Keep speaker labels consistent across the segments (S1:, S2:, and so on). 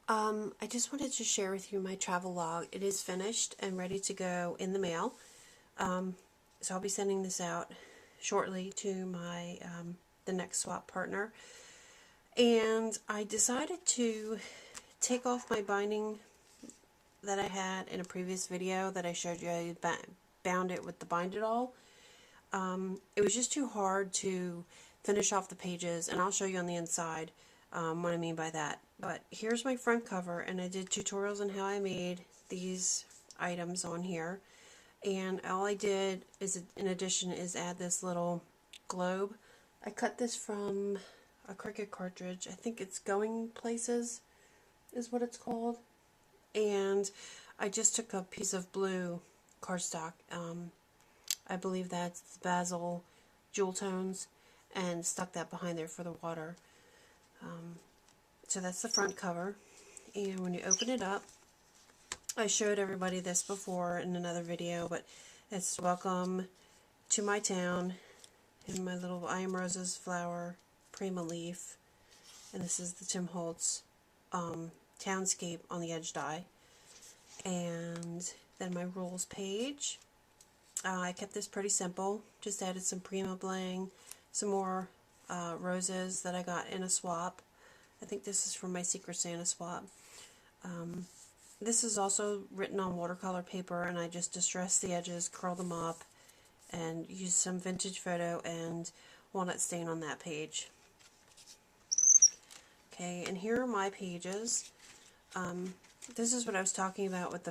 S1: I just wanted to share with you my travel log. It is finished and ready to go in the mail. So I'll be sending this out shortly to my the next swap partner. And I decided to take off my binding that I had in a previous video that I showed you. I bound it with the Bind It All. It was just too hard to finish off the pages, and I'll show you on the inside what I mean by that. But here's my front cover, and I did tutorials on how I made these items on here. And all I did is, in addition, is add this little globe. I cut this from a Cricut cartridge. I think it's Going Places is what it's called. And I just took a piece of blue cardstock. I believe that's Basil Jewel Tones, and stuck that behind there for the water. So that's the front cover. And when you open it up, I showed everybody this before in another video, but it's Welcome to My Town, and my little I Am Rose's flower, Prima leaf, and this is the Tim Holtz Townscape on the edge die. And then my rules page. I kept this pretty simple, just added some Prima bling, some more roses that I got in a swap. I think this is from my Secret Santa swap. This is also written on watercolor paper, and I just distressed the edges, curled them up, and used some vintage photo and walnut stain on that page. Okay, and here are my pages. This is what I was talking about with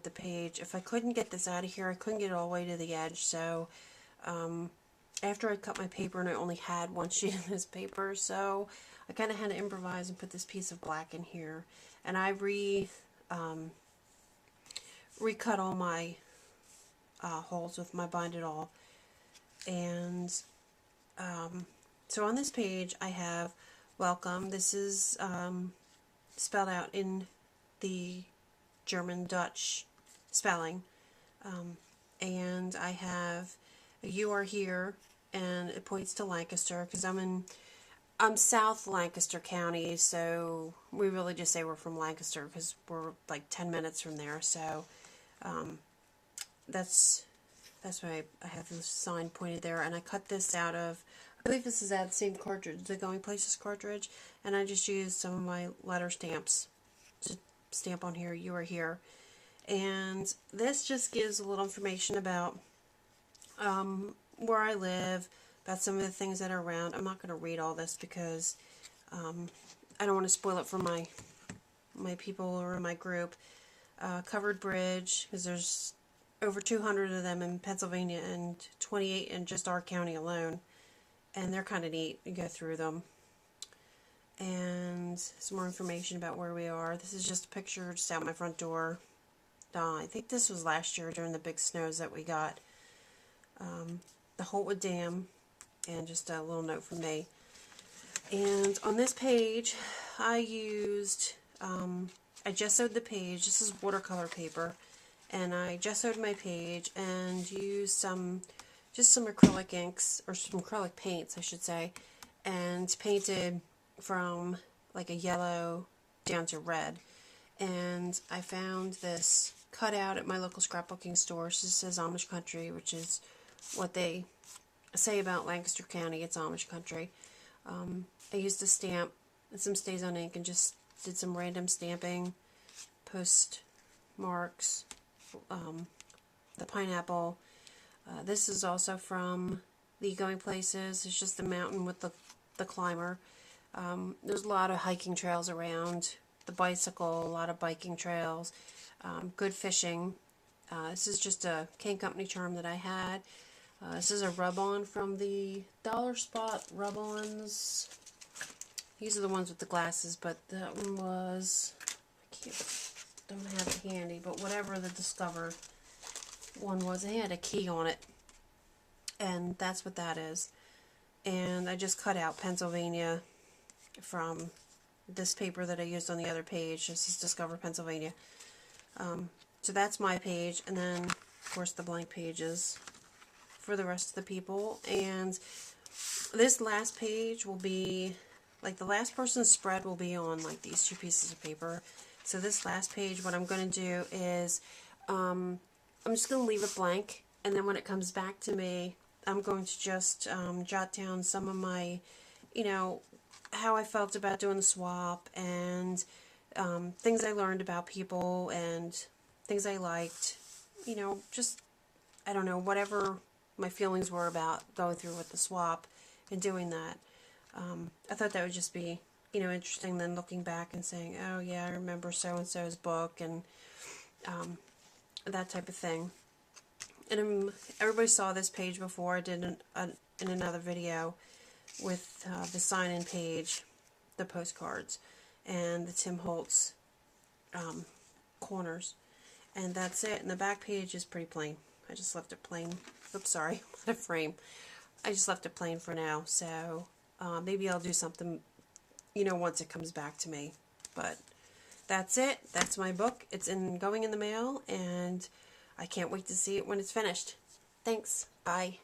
S1: the page. If I couldn't get this out of here, I couldn't get it all the way to the edge, so after I cut my paper, and I only had one sheet of this paper, so I kind of had to improvise and put this piece of black in here. And I recut all my holes with my Bind It All. And so on this page I have Welcome. This is spelled out in the German-Dutch spelling. And I have You Are Here, and it points to Lancaster, because I'm South Lancaster County, so we really just say we're from Lancaster because we're like 10 minutes from there. So that's why I have this sign pointed there. And I cut this out of, I believe this is out of the same cartridge, the Going Places cartridge, and I just used some of my letter stamps to stamp on here, You Are Here. And this just gives a little information about where I live, about some of the things that are around. I'm not going to read all this because I don't want to spoil it for my people or my group. Covered bridge, because there's over 200 of them in Pennsylvania and 28 in just our county alone. And they're kind of neat. You go through them. And some more information about where we are. This is just a picture just out my front door. I think this was last year during the big snows that we got. The Holtwood Dam, and just a little note from me. And on this page, I used, I gessoed the page. This is watercolor paper, and I gessoed my page and used just some acrylic inks, or some acrylic paints, I should say, and painted from like a yellow down to red. And I found this cutout at my local scrapbooking store. It just says Amish Country, which is what they say about Lancaster County. It's Amish country. I used a stamp and some Stays on ink and just did some random stamping, postmarks, the pineapple. This is also from the Going Places. It's just the mountain with the climber. There's a lot of hiking trails around. The bicycle, a lot of biking trails. Good fishing. This is just a Cane Company charm that I had. This is a rub-on from the Dollar Spot rub-ons. These are the ones with the glasses, but that one was, don't have it handy, but whatever the Discover one was, it had a key on it. And that's what that is. And I just cut out Pennsylvania from this paper that I used on the other page. This is Discover Pennsylvania. So that's my page, and then, of course, the blank pages for the rest of the people. And this last page will be like the last person's spread will be on like these two pieces of paper. So this last page, what I'm going to do is I'm just going to leave it blank, and then when it comes back to me, I'm going to just jot down some of my, you know, how I felt about doing the swap, and things I learned about people, and things I liked, you know, just, I don't know, whatever my feelings were about going through with the swap and doing that. I thought that would just be, you know, interesting then looking back and saying, oh yeah, I remember so-and-so's book, and that type of thing. And everybody saw this page before. I did in another video with the sign-in page, the postcards, and the Tim Holtz corners. And that's it. And the back page is pretty plain. I just left it plain. Oops, sorry, not a frame. I just left it plain for now. So maybe I'll do something, you know, once it comes back to me. But that's it. That's my book. It's going in the mail, and I can't wait to see it when it's finished. Thanks. Bye.